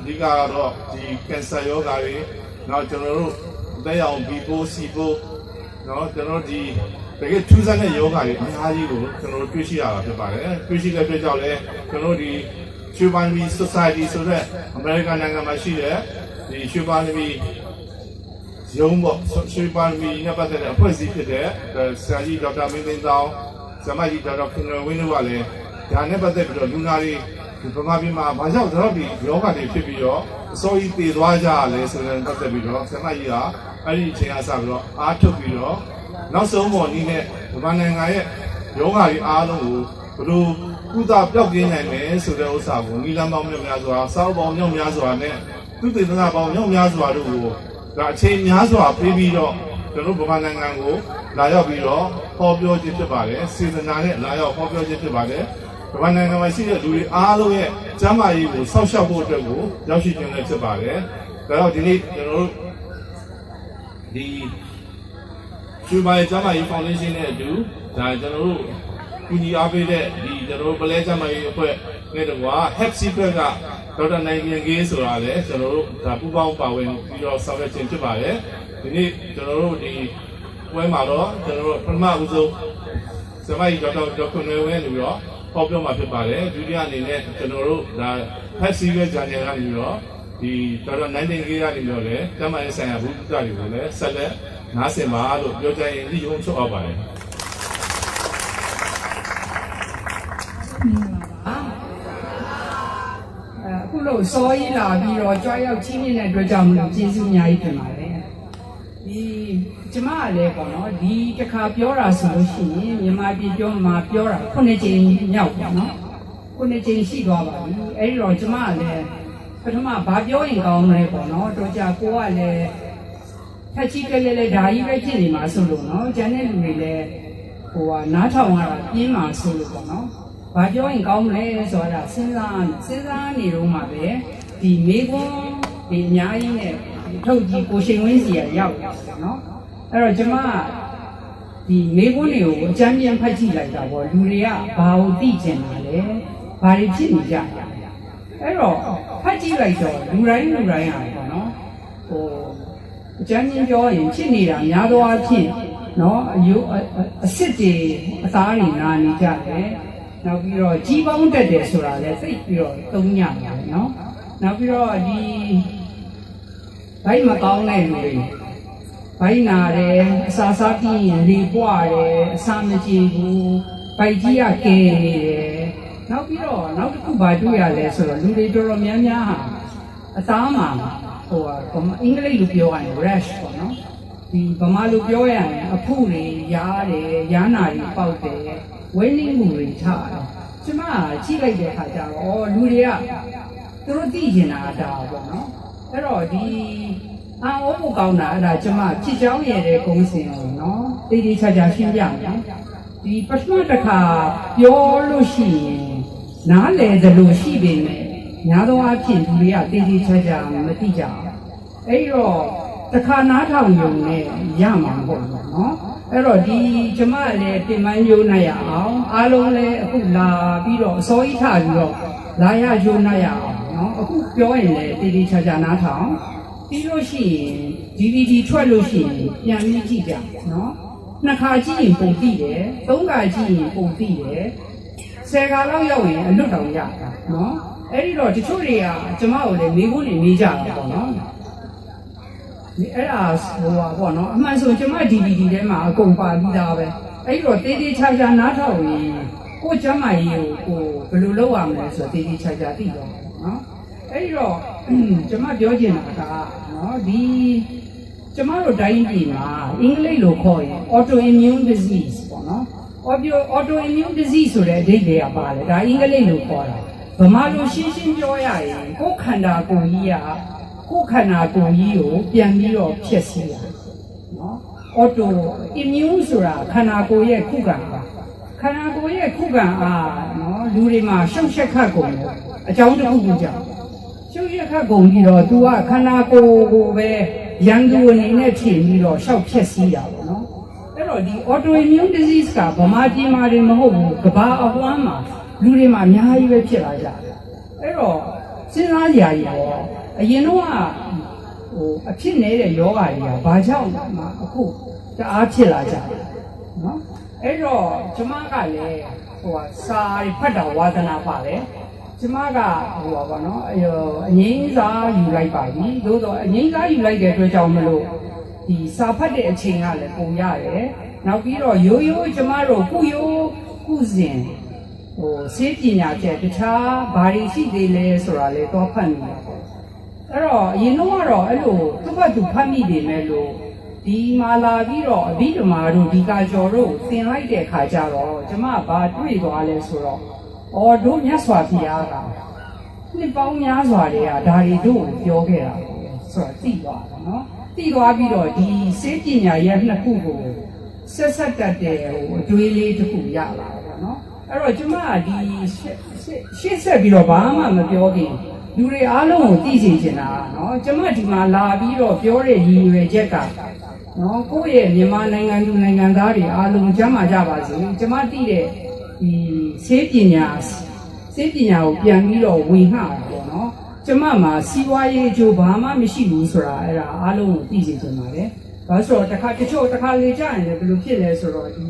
ဒီကတော့ဒီကင်ဆာယောဂါတွေနောက်ကျွန်တော်တို့တက်အောင်ဘီပိုးစီပိုးနော်ကျွန်တော်ဒီတကယ်ထူးဆန်းတဲ့ယောဂါတွေအများကြီးကိုကျွန်တော်တို့တွေ့ရှိရတာဖြစ်ပါတယ်တွေ့ရှိတဲ့အတွက်ကြောင့်လည်းကျွန်တော်ဒီရွှေပန်းမီ society ဆိုတဲ့အမေရိကန်နိုင်ငံမှာရှိတဲ့ဒီရွှေပန်းမီရုံးပေါ့ရွှေပန်းမီနဲ့ပတ်သက်တဲ့အဖွဲ့အစည်းဖြစ်တဲ့ဆရာကြီးဒေါက်တာမင်းသိန်းတောင်းဆရာမကြီးဒေါက်တာခင်ဗျဝင်းတို့ကလည်းဒါနဲ့ပတ်သက်ပြီးတော့လူနာတွေဗမာပြည်မှာဘာကြောင့်တော့ဒီယောဂတွေဖြစ်ပြီးတော့အစိုးရတည်သွားကြလဲဆိုတဲ့ပတ်သက်ပြီးတော့ဆရာမကြီးကအဲ့ဒီအချိန်အစပြီးတော့အားထုတ်ပြီးတော့နောက်ဆုံးပေါ်နည်းနဲ့ဗမာနိုင်ငံရဲ့ယောဂတွေအားလုံးကိုဘယ်လိုကုသပျောက်ကင်းနိုင်လဲဆိုတဲ့ဥစ္စာကိုနီလမ်းပေါင်းမြောက်များစွာစောက်ပေါင်းမြောက်များစွာနဲ့သူတည်သနာပေါင်းမြောက်များစွာတို့ကိုဒါအချိန်များစွာပြေးပြီးတော့ကျွန်တော်ဗမာနိုင်ငံကိုလာရောက်ပြီးတော့ဟောပြောခြင်းဖြစ်ပါတယ်စေတနာနဲ့လာရောက်ဟောပြောခြင်းဖြစ်ပါတယ်ဗမာနိုင်ငံမှာရှိတဲ့လူတွေအားလုံးရဲ့ကျန်းမာရေးကိုစောင့်ရှောက်ဖို့အတွက်ကိုရောက်ရှိခြင်းလည်းဖြစ်ပါတယ်ဒါတော့ဒီနေ့ကျွန်တော်တို့ဒီရွှေပိုင်းကျန်းမာရေးဖောင်ဒေးရှင်းနဲ့အတူဒါကျွန်တော်တို့ကူညီအားပေးတဲ့ဒီကျွန်တော်တို့ပလဲကျန်းမာရေးအဖွဲ့နဲ့တော့ HEPSIPEC ကဒေါက်တာနိုင်ငယ်ကြီးဆိုတာလည်းကျွန်တော်တို့ဒါပူးပေါင်းပါဝင်ပြီးတော့ဆောင်ရွက်ခြင်းဖြစ်ပါတယ်ဒီနေ့ကျွန်တော်တို့ဒီပွဲမှာတော့ကျွန်တော်တို့ပထမဦးဆုံးဆရာမကြီးဒေါက်တာခွန်နွယ်ဝင်းလို့ပြောဟောပြောမှာဖြစ်ပါတယ်ဒုတိယအနေနဲ့ကျွန်တော်တို့ဒါ HEPSIPEC ဂျာနယ်ကနေပြီးတော့ဒီဒေါက်တာနိုင်ငယ်ကြီးကနေပြီးတော့လည်းကျန်းမာရေးဆိုင်ရာဘုဒ္ဓတွေကိုလည်းဆက်လက်နားဆင်ပါလို့ပြောကြရင်ဒီရုံချုပ်အောင်ပါတယ်အခုလို့စောကြီးလာပြီးတော့ကြွားရောက်ချင်းမြင့်တဲ့အတွက်ကြောင့်ကျေးဇူးအများကြီးတင်ပါတယ်ဒီကျမကလည်းပေါ့နော်ဒီတစ်ခါပြောတာဆိုလို့ရှိရင်မြန်မာပြည်ပြောမှာပြောတာ9ကြိမ်မြောက်ပေါ့နော်9ကြိမ်ရှိသွားပါပြီအဲ့ဒီတော့ကျမကလည်းပထမဘာပြောရင်ကောင်းမလဲပေါ့နော်တော့ကြာကိုကလည်းထက်ကြီးကလေးလေးဓာကြီးပဲဖြစ်နေမှာဆိုလို့နော်ကျန်တဲ့လူတွေလည်းဟိုကနားထောင်ရတာပြင်းမှာဆိုလို့ပေါ့နော်ဘာပြောရင်ကောင်းမလဲဆိုတာစဉ်းစားနေတော့မှပဲဒီမေကွန်းဒီအများကြီးနဲ့ထုတ်ကြီးကိုရှင်ဝင်းစီကရောက်တာပေါ့နော်အဲ့တော့ကျမဒီမေကွန်းတွေကိုအကြမ်းပြန်ဖတ်ကြည့်လိုက်တာပေါ့လူတွေကဘာကိုသိကျင်တာလဲဘာတွေဖြစ်နေကြတာအဲ့တော့ဖတ်ကြည့်လိုက်တော့လူတိုင်းဟာပေါ့နော်ဟိုအကြမ်းပြောရင်ဖြစ်နေတာများသောအားဖြင့်နော်အစစ်တွေအသားတွေနာနေကြတယ်နောက်ပြီးတော့ကြီးပေါင်းတက်တယ်ဆိုတာလည်းသိပြီးတော့သုံးညပါတယ်နော်နောက်ပြီးတော့ဒီဘိုက်မကောင်းတဲ့လူတွေဘိုက်နာတယ်အစာစားပြီးရင်လေပွားတယ်အစာမကြေဘူးဘိုက်ကြီးကကဲနေတယ်နောက်ပြီးတော့နောက်တစ်ခုဘာတွေ့ရလဲဆိုတော့လူတွေတော်တော်များများဟာအသားမှာဟိုအင်္ဂလိပ်လိုပြောရရင် rash ပေါ့နော်ဒီဗမာလိုပြောရရင်အဖုတွေရားတယ်ရမ်းနာတွေပေါက်တယ်ဝင်းနေမှုတွေထားတယ်ကျမကြည့်လိုက်တဲ့အခါကျတော့လူတွေကသူတို့သိကျင်တာဒါပေါ့နော်အဲ့တော့ဒီအာဝတ်ကောင်းတာအဲ့ဒါကျမဖြစ်ချောင်းရတဲ့ကုန်းစင်ကိုနော်တိတိကျကျရှင်းပြမယ်ဒီပထမတစ်ခါပြောလို့ရှိရင်နားလည်သလိုရှိပေမဲ့များသောအားဖြင့်လူတွေကတိတိကျကျမသိကြဘူးအဲ့တော့တစ်ခါနားထောင်ရုံနဲ့ရမှာမဟုတ်ဘူးနော်အဲ့တော့ဒီကျမလည်းပြင်ပန်းယိုးနိုင်ရအောင်အားလုံးလည်းအခုလာပြီးတော့အစောကြီးထပြီးတော့လာရယိုးနိုင်ရအောင်နော်အခုပြောရင်လည်းတိတိကျကျနားထောင်ပြီးလို့ရှိရင် DVD ထွက်လို့ရှိရင်ပြန်ပြီးကြည့်ကြနော်နှစ်ခါကြည့်ရင်ပုံသိတယ်သုံးခါကြည့်ရင်ပုံသိတယ်10ခါလောက်ရောက်ရင်အလွတ်တောင်ရတာနော်အဲ့ဒီတော့တချို့တွေကကျမကိုလည်းမေးခွန်းတွေမေးကြတာပေါ့နော်ဒီအဲ့ဒါဟိုပါပေါ့နော်အမှန်ဆိုကျမ DVD ထဲမှာအကုန်ပါပြီးသားပဲအဲ့တော့တေးသေးချာချာနားထောင်ရင်ကိုကျမကြီးကိုဘယ်လိုလုပ်ရမလဲဆိုတော့တေးသေးချာချာသိတော့နော်အဲ့တော့ကျမပြောချင်တာကနော်ဒီကျမတို့တိုင်းပြည်မှာအင်္ဂလိပ်လိုခေါ်ရင် autoimmune disease ပေါ့နော် autoimmune disease ဆိုတဲ့အဓိပ္ပာယ်ကပါလေဒါအင်္ဂလိပ်လိုခေါ်တာဗမာလိုရှင်းရှင်းပြောရရင်ကိုယ်ခန္ဓာကိုယ်ကြီးကကိုယ်ခန္ဓာကိုယ်ကြီးကိုပြန်ပြီးတော့ဖျက်ဆီးတာနော် auto immune ဆိုတာခန္ဓာကိုယ်ရဲ့ခုခံပါခန္ဓာကိုယ်ရဲ့ခုခံအားနော်လူတွေမှာရှုပ်ရှက်ခတ်ကုန်တယ်အကြောင်းတစ်ခုကြောင့်ရှုပ်ရှက်ခတ်ကုန်ပြီးတော့ तू ကခန္ဓာကိုယ်ကိုပဲရန်သူအနေနဲ့ထင်ပြီးတော့ရှောက်ဖျက်ဆီးတာပေါ့နော်အဲ့တော့ဒီ autoimmune disease ကဗမာပြည်မှာတွေမဟုတ်ဘူးကမ္ဘာအဝန်းမှာလူတွေမှာအများကြီးပဲဖြစ်လာကြတယ်အဲ့တော့စဉ်းစားကြရည်ပေါ့ အရင်တော့အဖြစ်နေတဲ့ယောဂတွေကဘာကြောင့်မှအခုတအားဖြစ်လာကြတယ်နော်အဲ့တော့ကျမကလည်းစာဖတ်တာဝါသနာပါတယ်ကျမကပါနော်အငိမ့်စားယူလိုက်ပါပြီသို့တော့အငိမ့်စားယူလိုက်တဲ့အတွက်ကြောင့်မလို့ဒီစာဖတ်တဲ့အချိန်ကလည်းပုံရတယ်နောက်ပြီးတော့ရိုးရိုးကျမတို့ကုစဉ်စေပညာချက်တခြားဘာတွေရှိသေးလဲဆိုတာလေတော့ဖတ်နေတယ်အဲ့တော့အရင်တော့အဲ့လိုသူ့ဘက်သူဖတ်မိနေမယ်လို့ဒီမှာလာပြီးတော့အဘိဓမ္မာတို့ဒီကာကျော်တို့သင်လိုက်တဲ့ခါကျတော့ကျမဘာတွေ့သွားလဲဆိုတော့တို့မြတ်စွာဘုရားကနှစ်ပေါင်းများစွာတည်းကဒါတွေတို့ပြောခဲ့တာဆိုတော့သိသွားတာနော်သိသွားပြီးတော့ဒီစေပညာရဲ့နှစ်ခုကိုဆက်တတ်တဲ့အတွေးလေးတစ်ခုရလာတယ်နော်အဲ့တော့ကျမကဒီရှေ့ဆက်ပြီးတော့ဘာမှမပြောခင်လူတွေအားလုံးကိုသိစေချင်တာနော်ကျမဒီမှာလာပြီးတော့ပြောတဲ့ရည်ရွယ်ချက်ကနော်ကိုယ့်ရဲ့မြန်မာနိုင်ငံသူနိုင်ငံသားတွေအားလုံးကျမ်းမာကြပါစေကျမသိတဲ့ဒီစေပညာကိုပြန်ပြီးတော့ဝေငှတာပေါ့နော်ကျမမှာစီးပွားရေးအကျိုးဘာမှမရှိဘူးဆိုတာအဲ့ဒါအားလုံးကိုသိစေချင်ပါတယ်ဘာလို့ဆိုတော့တချို့လေကြာရင်လည်းဘယ်လိုဖြစ်လဲဆိုတော့ဒီ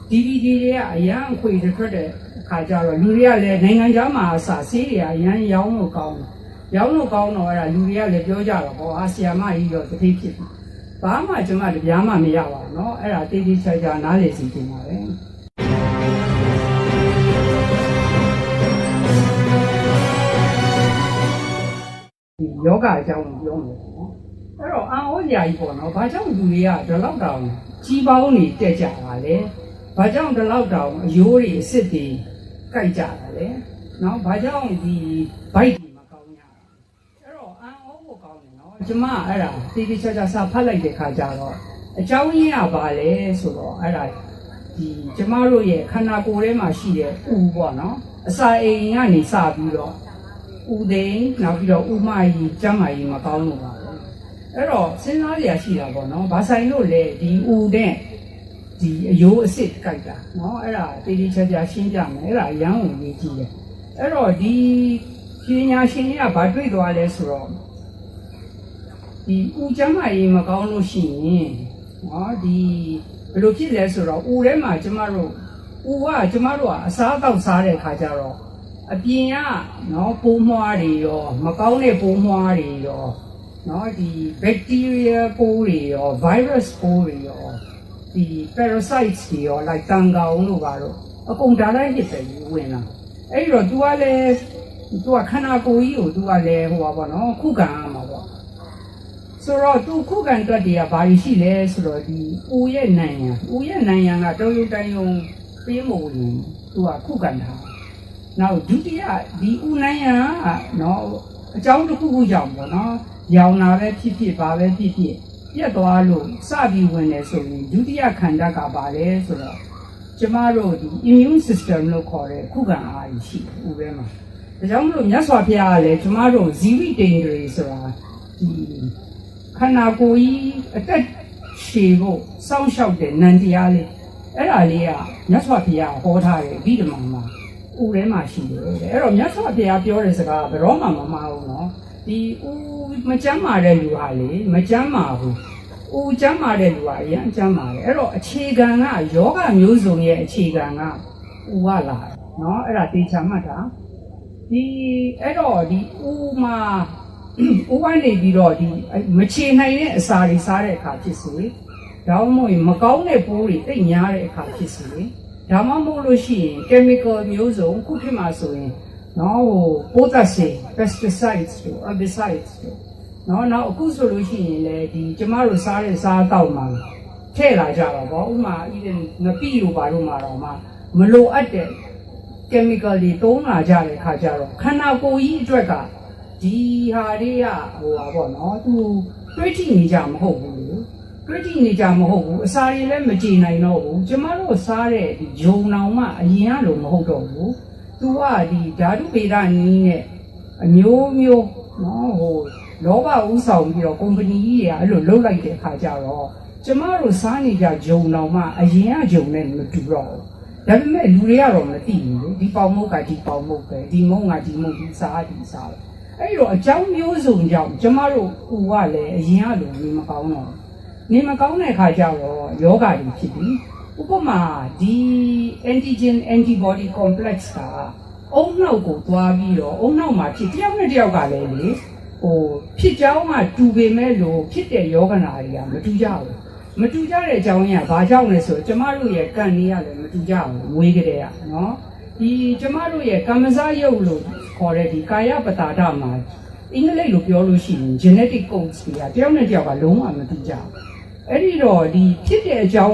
DVD တွေကအရန်ခွေထွက်တဲ့အခါကျတော့လူတွေကလည်းနိုင်ငံခြားမှာအစားဆေးတွေကအရန်ရောင်းလို့ကောင်းတယ်ရောင်းလို့ကောင်းတော့အဲ့ဒါလူတွေကလည်းပြောကြတော့ဟောဆီယာမကြီးတော့တတိဖြစ်ပြီဘာမှကျမတို့ဗျာမှမရပါဘူးเนาะအဲ့ဒါတေးသေးချာချာနားလည်စီတင်ပါပဲဒီယောဂအကြောင်းပြောမယ်နော်အဲ့တော့အာဟောကြာကြီးပေါ့နော်ဘာကြောင့်လူတွေကဒီလောက်တောင်ကြီးပေါင်းနေတက်ကြတာလဲဘာကြောင့်ဒီလောက်တောင်အယိုးတွေအစ်စ်တွေကြိုက်ကြတာလဲနော်ဘာကြောင့်ဒီဘိုက်တွေမကောင်းကြအဲ့တော့အာဟောဖို့ကောင်းတယ်နော်ကျမအဲ့ဒါတေးသေးချာချာစာဖတ်လိုက်တဲ့ခါကျတော့အကြောင်းရင်းကဘာလဲဆိုတော့အဲ့ဒါဒီကျမတို့ရဲ့ခန္ဓာကိုယ်ထဲမှာရှိတဲ့ဥပေါ့နော်အစာအိမ်ကနေစပြီးတော့ဥသိန်းနောက်ပြီးတော့ဥမကြီးကျမ်းမာကြီးမကောင်းလို့ပါပဲအဲ့တော့စဉ်းစားရရှိတာပေါ့နော်ဘာဆိုင်လို့လဲဒီဥတဲ့ဒီအယိုးအစ်စ်ကြိုက်တာနော်အဲ့ဒါတေးသေးချာချာရှင်းပြမယ်အဲ့ဒါရမ်းဝင်ကြီးကြီးတယ်အဲ့တော့ဒီပညာရှင်တွေကဘာတွေ့သွားလဲဆိုတော့ဒီဥကျမ်းမာကြီးမကောင်းလို့ရှိရင်နော်ဒီဘယ်လိုဖြစ်လဲဆိုတော့ဥထဲမှာကျမတို့ကအစားတောက်စားတဲ့ခါကျတော့အပြင်ကနော်ပိုးမွားတွေရောမကောင်းတဲ့ပိုးမွားတွေရောနော်ဒီ bacteria ပိုးတွေရော virus ပိုးတွေရောဒီ parasites တွေရော like တန်ကောင်တို့ပါတော့အကုန်ဒါလိုက်ဖြစ်တယ်ဝင်လာအဲ့တော့ तू ကလည်း तू ကခန္ဓာကိုယ်ကြီးကို तू ကလည်းဟိုပါပေါ့နော်ခုခံရမှာပေါ့ဆိုတော့ तू ခုခံတွက်တွေကဘာရှိလဲဆိုတော့ဒီဦးရဲ့နိုင်ရန်ကတော်ရုံတန်ရုံပေးမဝင် तू ကခုခံတာနောက်ဒုတိယဒီဦးနိုင်ရန်ကနော်အကြောင်းတစ်ခုခုကြောင့်ပေါ့နော်ရောင်လာပဲဖြစ်ဖြစ်ပါပဲဖြစ်ဖြစ်ပြတ်သွားလို့စပြီးဝင်နေဆိုရင်ဒုတိယခန္ဓာကပါလဲဆိုတော့ကျမတို့ဒီ immune system လို့ခေါ်တဲ့ခုခံအားရှိတယ်ဦးထဲမှာဒါကြောင့်မလို့မြတ်စွာဘုရားကလည်းကျမတို့ဇီဝိတ္တိန်တွေဆိုတာဒီခန္ဓာကိုယ်ကြီးအသက်ရှည်ဖို့စောင့်ရှောက်တဲ့နန္တရားလေးအဲ့ဒါလေးကမြတ်စွာဘုရားဟောထားတဲ့ဗိဓမာမှာဦးထဲမှာရှိတယ်အဲ့တော့မြတ်စွာဘုရားပြောတဲ့စကားဘယ်တော့မှမမှားဘူးနော်ဒီဦးမကျမ်းမာတဲ့လူဟာလေမကျမ်းမာဘူးဦးကျမ်းမာတဲ့လူကအရင်ကျမ်းမာတယ်အဲ့တော့အခြေခံကယောဂမျိုးစုံရဲ့အခြေခံကဦးကလာတယ်နော်အဲ့ဒါတေချာမှတ်တာဒီအဲ့တော့ဒီဦးမှာဦးကနေပြီးတော့ဒီမချေနိုင်တဲ့အစာတွေစားတဲ့အခါဖြစ်စေဒါမှမဟုတ်မကောင်းတဲ့ပိုးတွေတိတ်များတဲ့အခါဖြစ်စေဒါမှမဟုတ်လို့ရှိရင် chemical မျိုးစုံခုခေတ်မှာဆိုရင်နော်ဟိုပိုးသက်စေ pesticides တို့ herbicides တို့နော်အခုဆိုလို့ရှိရင်လေဒီကျမတို့စားတဲ့စားတောက်မှာထည့်လာကြတာပေါ့ဥမာ even ငပိလိုပါလို့မှာတော့မှမလိုအပ်တဲ့ chemical တွေသုံးလာကြတဲ့ခါကျတော့ခန္ဓာကိုယ်ကြီးအတွက်ကဒီဟာတွေကဟိုပါပေါ့နော်သူတွေးကြည့်နေကြမဟုတ်ဘူးတွေးကြည့်နေကြမဟုတ်ဘူးအစာတွေလည်းမကြည်နိုင်တော့ဘူးကျမတို့စားတဲ့ဒီဂျုံနောင်မှအရင်ကလိုမဟုတ်တော့ဘူးသူကဒီဓာတုဗေဒနည်းနဲ့အမျိုးမျိုးနော်ဟိုလောဘဥဆောင်ပြီးတော့ကုမ္ပဏီကြီးတွေကအဲ့လိုလုပ်လိုက်တဲ့ခါကျတော့ကျမတို့စားနေကြဂျုံနောင်မှအရင်ကဂျုံနဲ့မတူတော့ဘူးဒါပေမဲ့လူတွေကတော့မသိဘူးလေဒီပေါင်မုတ်ကဒီပေါင်မုတ်ပဲဒီမုံကဒီမုံဒီစားဒီစားပဲ အဲ့တော့အကြောင်းမျိုးစုံကြောင့်ကျမတို့ကူကလည်းအရင်ကလိုနေမကောင်းတော့နေမကောင်းတဲ့အခါကျတော့ယောဂတွေဖြစ်ပြီဥပမာဒီ antigen antibody complex ကအုံနောက်ကိုသွားပြီးတော့အုံနောက်မှာဖြစ်တယောက်နဲ့တယောက်ကလည်းလေဟိုဖြစ်ကြောင်းကတူပေမဲ့လို့ဖြစ်တဲ့ယောဂနာတွေကမတူကြဘူးမတူကြတဲ့အကြောင်းရင်းကဘာကြောင့်လဲဆိုတော့ကျမတို့ရဲ့ကံနေရလည်းမတူကြဘူးမွေးကြတဲ့ကနော်ဒီကျမတို့ရဲ့ကမ္မဇယုတ်လို့ခေါ်တဲ့ဒီကာယပတာဒမှာအင်္ဂလိပ်လိုပြောလို့ရှိရင် genetic codes တွေကတယောက်နဲ့တယောက်ကလုံးဝမတူကြဘူးအဲ့ဒီတော့ဒီဖြစ်တဲ့အကြောင်း